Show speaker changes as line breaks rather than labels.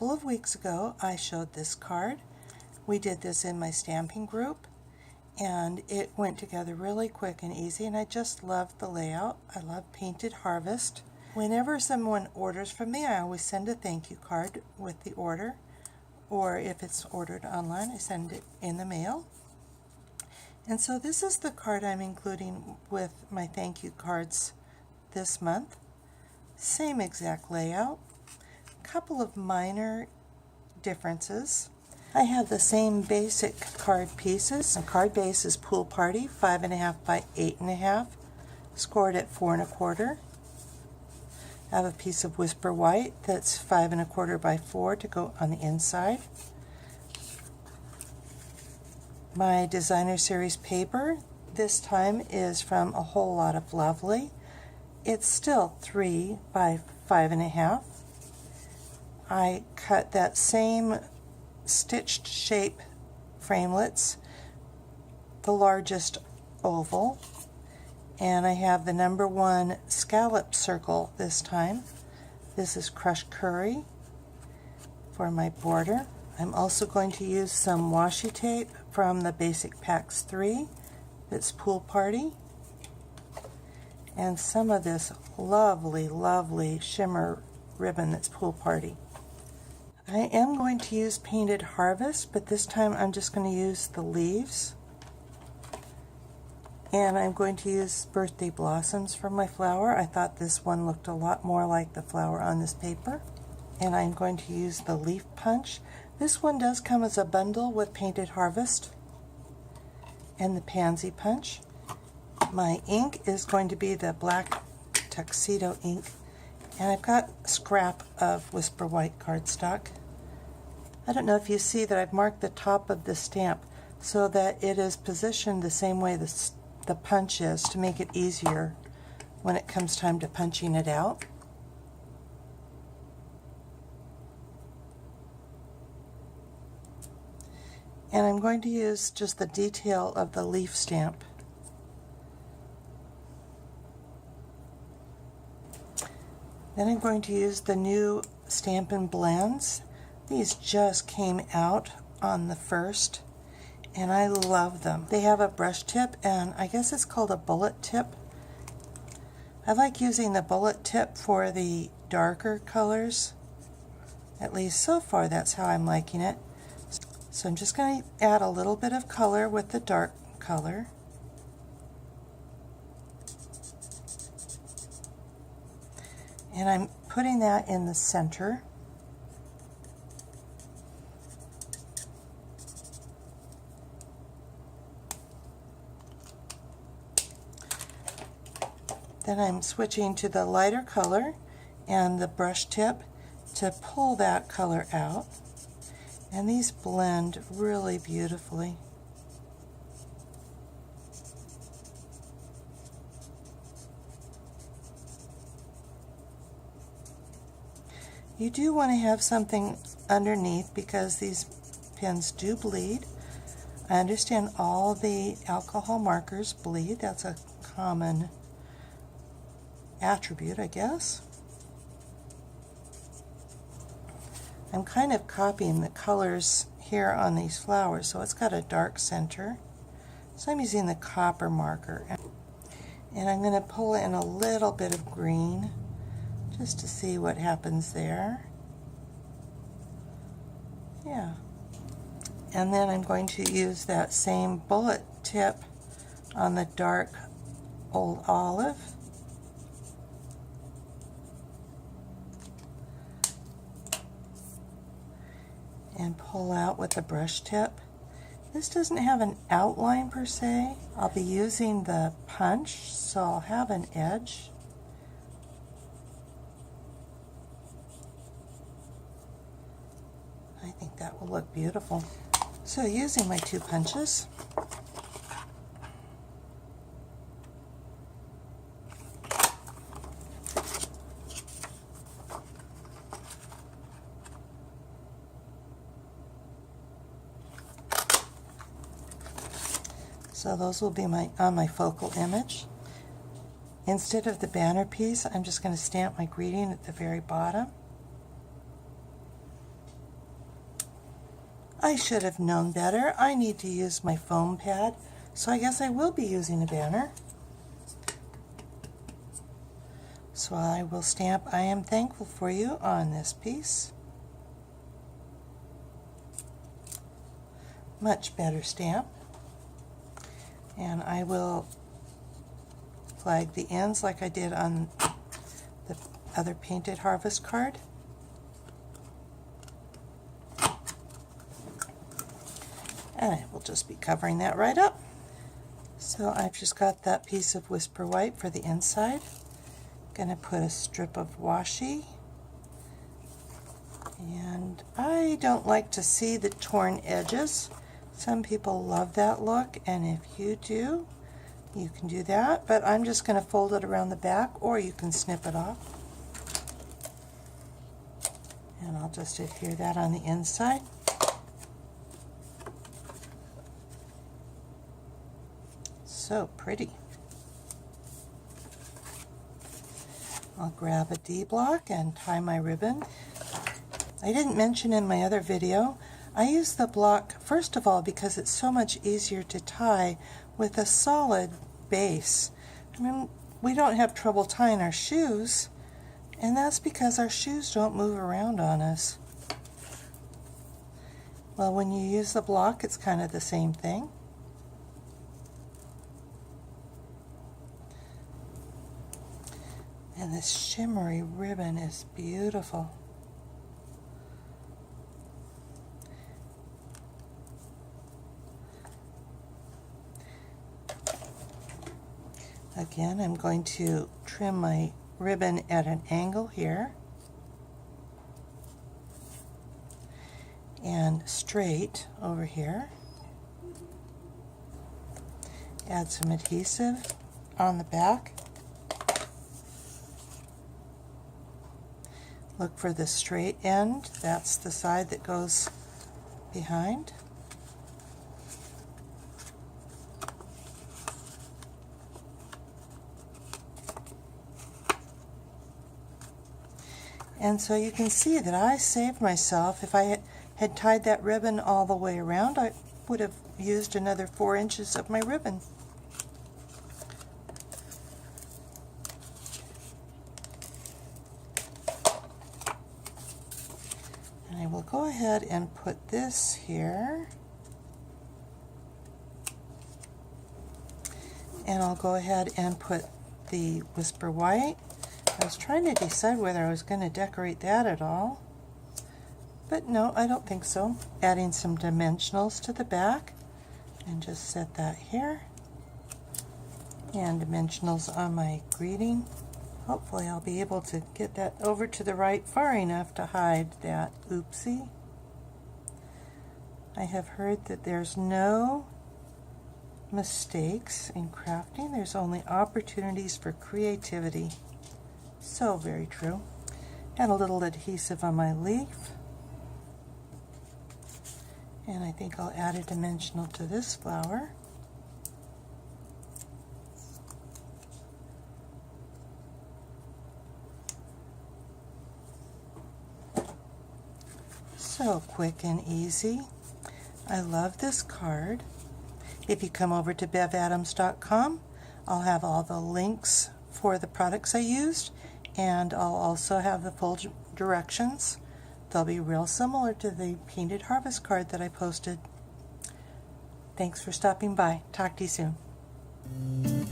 couple of weeks ago I showed this card. We did this in my stamping group and it went together really quick and easy, and I just love the layout. I love Painted Harvest. Whenever someone orders from me, I always send a thank you card with the order, or if it's ordered online, I send it in the mail. And so this is the card I'm including with my thank you cards this month. Same exact layout, couple of minor differences. I have the same basic card pieces. The card base is Pool Party 5.5 by 8.5, scored at 4 1/4. I have a piece of Whisper White that's 5 1/4 by 4 to go on the inside. My Designer Series paper this time is from A Whole Lot of Lovely. It's still 3 by 5.5. I cut that same stitched shape framelits, the largest oval, and I have the number 1 scallop circle this time. This is crushed curry for my border. I'm also going to use some washi tape from the Basic Packs 3 that's Pool Party, and some of this lovely shimmer ribbon that's Pool Party. I am going to use Painted Harvest, but this time I'm just going to use the leaves. And I'm going to use Birthday Blossoms for my flower. I thought this one looked a lot more like the flower on this paper. And I'm going to use the Leaf Punch. This one does come as a bundle with Painted Harvest and the Pansy Punch. My ink is going to be the black tuxedo ink. And I've got a scrap of Whisper White cardstock. I don't know if you see that I've marked the top of the stamp so that it is positioned the same way the punch is, to make it easier when it comes time to punching it out. And I'm going to use just the detail of the leaf stamp. Then I'm going to use the new Stampin' Blends. These just came out on the 1st, and I love them. They have a brush tip, and I guess it's called a bullet tip. I like using the bullet tip for the darker colors. At least so far, that's how I'm liking it. So I'm just going to add a little bit of color with the dark color. And I'm putting that in the center. Then I'm switching to the lighter color and the brush tip to pull that color out. And these blend really beautifully. You do want to have something underneath because these pens do bleed. I understand all the alcohol markers bleed. That's a common attribute, I guess. I'm kind of copying the colors here on these flowers, so it's got a dark center. So I'm using the copper marker. And I'm going to pull in a little bit of green just to see what happens there. Yeah. And then I'm going to use that same bullet tip on the dark Old Olive. And pull out with the brush tip. This doesn't have an outline per se. I'll be using the punch, so I'll have an edge. I think that will look beautiful. So using my 2 punches, so those will be on my focal image. Instead of the banner piece, I'm just going to stamp my greeting at the very bottom. I should have known better. I need to use my foam pad, so I guess I will be using a banner. So I will stamp "I am thankful for you" on this piece. Much better stamp. And I will flag the ends like I did on the other painted harvest card. And I will just be covering that right up. So I've just got that piece of Whisper White for the inside. Gonna put a strip of washi, and I don't like to see the torn edges. Some people love that look, and if you do, you can do that, but I'm just going to fold it around the back, or you can snip it off. And I'll just adhere that on the inside. So pretty. I'll grab a D block and tie my ribbon. I didn't mention in my other video, I use the block first of all because it's so much easier to tie with a solid base. I mean, we don't have trouble tying our shoes, and that's because our shoes don't move around on us. Well, when you use the block, it's kind of the same thing. And this shimmery ribbon is beautiful. Again, I'm going to trim my ribbon at an angle here and straight over here. Add some adhesive on the back. Look for the straight end. That's the side that goes behind. And so you can see that I saved myself. If I had tied that ribbon all the way around, I would have used another 4 inches of my ribbon. And I will go ahead and put this here. And I'll go ahead and put the Whisper White. I was trying to decide whether I was going to decorate that at all, but no, I don't think so. Adding some dimensionals to the back, and just set that here. And dimensionals on my greeting. Hopefully I'll be able to get that over to the right far enough to hide that oopsie. I have heard that there's no mistakes in crafting. There's only opportunities for creativity. So very true. Add a little adhesive on my leaf. And I think I'll add a dimensional to this flower. So quick and easy. I love this card. If you come over to bevadams.com, I'll have all the links for the products I used, and I'll also have the full directions. They'll be real similar to the painted harvest card that I posted. Thanks for stopping by. Talk to you soon.